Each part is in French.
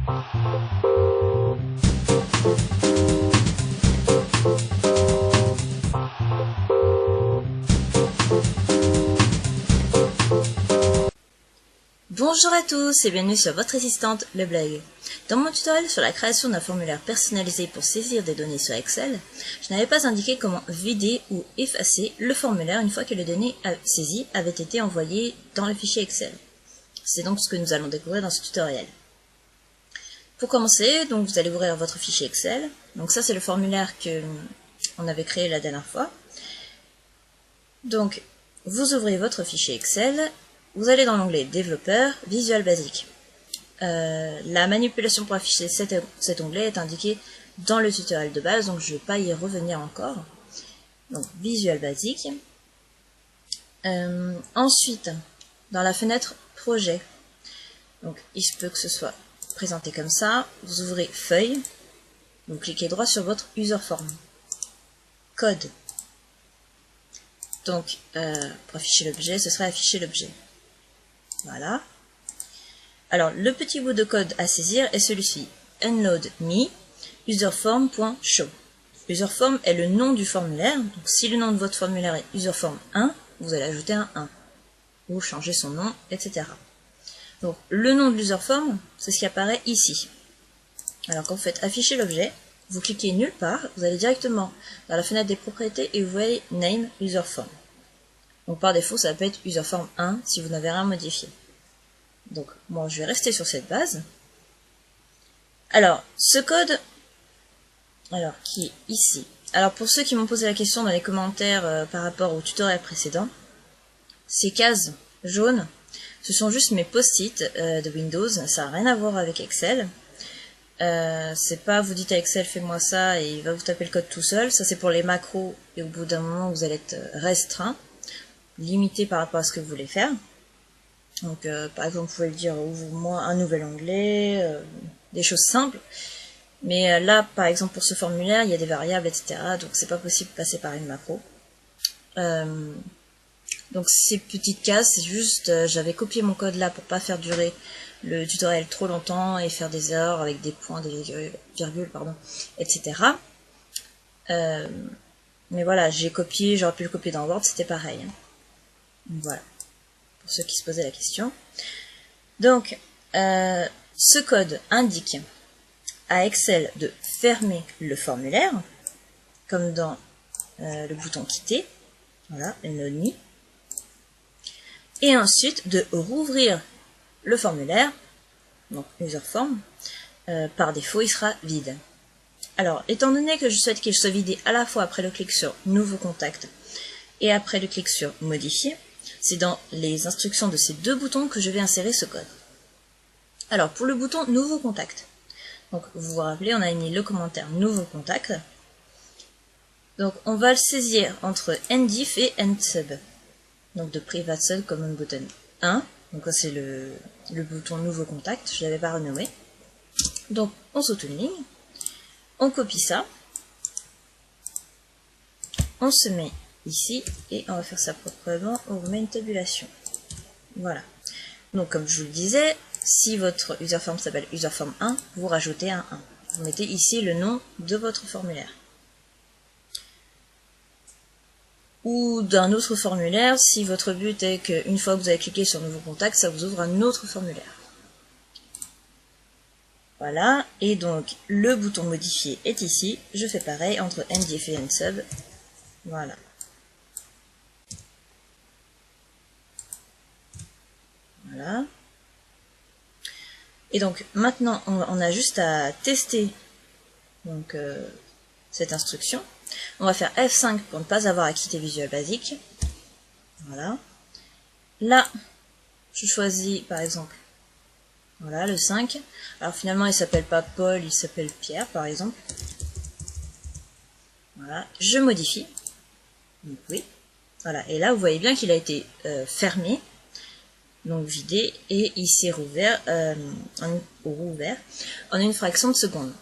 Bonjour à tous et bienvenue sur votre assistante, le blog. Dans mon tutoriel sur la création d'un formulaire personnalisé pour saisir des données sur Excel, je n'avais pas indiqué comment vider ou effacer le formulaire une fois que les données saisies avaient été envoyées dans le fichier Excel. C'est donc ce que nous allons découvrir dans ce tutoriel. Pour commencer, donc vous allez ouvrir votre fichier Excel. Donc ça c'est le formulaire que on avait créé la dernière fois. Donc vous ouvrez votre fichier Excel. Vous allez dans l'onglet Développeur, Visual Basic. La manipulation pour afficher cet onglet est indiquée dans le tutoriel de base, donc je ne vais pas y revenir encore. Donc Visual Basic. Ensuite, dans la fenêtre Projet, donc il se peut que ce soit présenté comme ça. Vous ouvrez Feuille, vous cliquez droit sur votre user form. Code. Donc pour afficher l'objet, ce serait afficher l'objet. Voilà. Alors, le petit bout de code à saisir est celui-ci. Unload me userform.show. Userform est le nom du formulaire. Donc, si le nom de votre formulaire est userform 1, vous allez ajouter un 1. Ou changer son nom, etc. Donc, le nom de l'userform, c'est ce qui apparaît ici. Alors, quand vous faites afficher l'objet, vous cliquez nulle part, vous allez directement dans la fenêtre des propriétés et vous voyez Name userform. Donc par défaut, ça peut être userform 1 si vous n'avez rien modifié. Donc moi, je vais rester sur cette base. Alors, ce code, qui est ici. Alors pour ceux qui m'ont posé la question dans les commentaires par rapport au tutoriel précédent, ces cases jaunes, ce sont juste mes post-it de Windows, ça n'a rien à voir avec Excel. C'est pas vous dites à Excel fais-moi ça et il va vous taper le code tout seul, ça c'est pour les macros et au bout d'un moment vous allez être restreint. Limité par rapport à ce que vous voulez faire. Donc par exemple vous pouvez dire ouvre-moi un nouvel onglet, des choses simples. Mais là par exemple pour ce formulaire il y a des variables etc. Donc c'est pas possible de passer par une macro. Donc ces petites cases c'est juste j'avais copié mon code là pour pas faire durer le tutoriel trop longtemps et faire des erreurs avec des points, des virgules, pardon, etc. Mais voilà, j'ai copié, j'aurais pu le copier dans Word, c'était pareil. Voilà, pour ceux qui se posaient la question. Donc, ce code indique à Excel de fermer le formulaire, comme dans le bouton quitter, voilà, Unload me, et ensuite de rouvrir le formulaire, donc userform, par défaut il sera vide. Alors, étant donné que je souhaite qu'il soit vidé à la fois après le clic sur Nouveau contact et après le clic sur Modifier, c'est dans les instructions de ces deux boutons que je vais insérer ce code. Alors, pour le bouton Nouveau contact, donc vous vous rappelez, on a mis le commentaire Nouveau contact. Donc, on va le saisir entre NDiff et NSub. Donc, de Private Sub Common Button 1. Donc, ça c'est le bouton Nouveau contact, je ne l'avais pas renommé. Donc, on saute une ligne, on copie ça, on se met ici, et on va faire ça proprement, on remet une tabulation. Voilà. Donc comme je vous le disais, si votre userform s'appelle userform 1, vous rajoutez un 1. Vous mettez ici le nom de votre formulaire. Ou d'un autre formulaire, si votre but est qu'une fois que vous avez cliqué sur Nouveau contact, ça vous ouvre un autre formulaire. Voilà, et donc le bouton modifier est ici, je fais pareil entre NDiff et NSub. Voilà. Voilà. Et donc maintenant on a juste à tester donc, cette instruction. On va faire F5 pour ne pas avoir à quitter Visual Basic. Voilà. Là, je choisis par exemple voilà, le 5. Alors finalement il s'appelle pas Paul, il s'appelle Pierre par exemple. Voilà, je modifie. Donc oui. Voilà, et là vous voyez bien qu'il a été fermé. Donc vidé, et il s'est rouvert, en une fraction de seconde.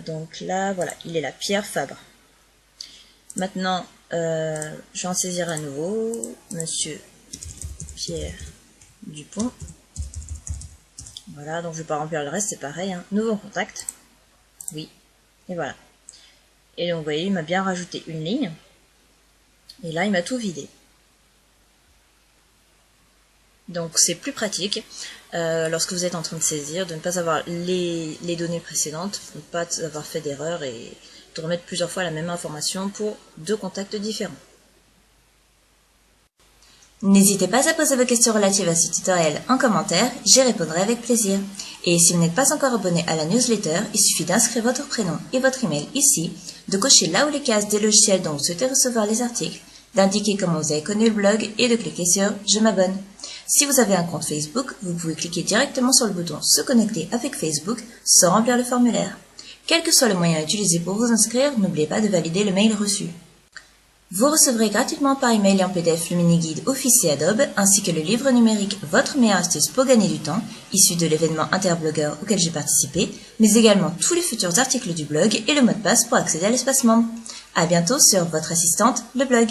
Donc là, voilà, il est là, Pierre Fabre. Maintenant, je vais en saisir à nouveau, Monsieur Pierre Dupont. Voilà, donc je ne vais pas remplir le reste, c'est pareil. Hein. Nouveau contact. Oui. Et voilà. Et donc vous voyez, il m'a bien rajouté une ligne. Et là, il m'a tout vidé. Donc c'est plus pratique lorsque vous êtes en train de saisir, de ne pas avoir les données précédentes, de ne pas avoir fait d'erreur et de remettre plusieurs fois la même information pour 2 contacts différents. N'hésitez pas à poser vos questions relatives à ce tutoriel en commentaire, j'y répondrai avec plaisir. Et si vous n'êtes pas encore abonné à la newsletter, il suffit d'inscrire votre prénom et votre email ici, de cocher là où les cases des logiciels dont vous souhaitez recevoir les articles, d'indiquer comment vous avez connu le blog et de cliquer sur « Je m'abonne ». Si vous avez un compte Facebook, vous pouvez cliquer directement sur le bouton « Se connecter avec Facebook » sans remplir le formulaire. Quel que soit le moyen utilisé pour vous inscrire, n'oubliez pas de valider le mail reçu. Vous recevrez gratuitement par email et en PDF le mini-guide Office et Adobe, ainsi que le livre numérique Votre meilleure astuce pour gagner du temps, issu de l'événement Interblogueur auquel j'ai participé, mais également tous les futurs articles du blog et le mot de passe pour accéder à l'espace membre. À bientôt sur votre assistante, le blog.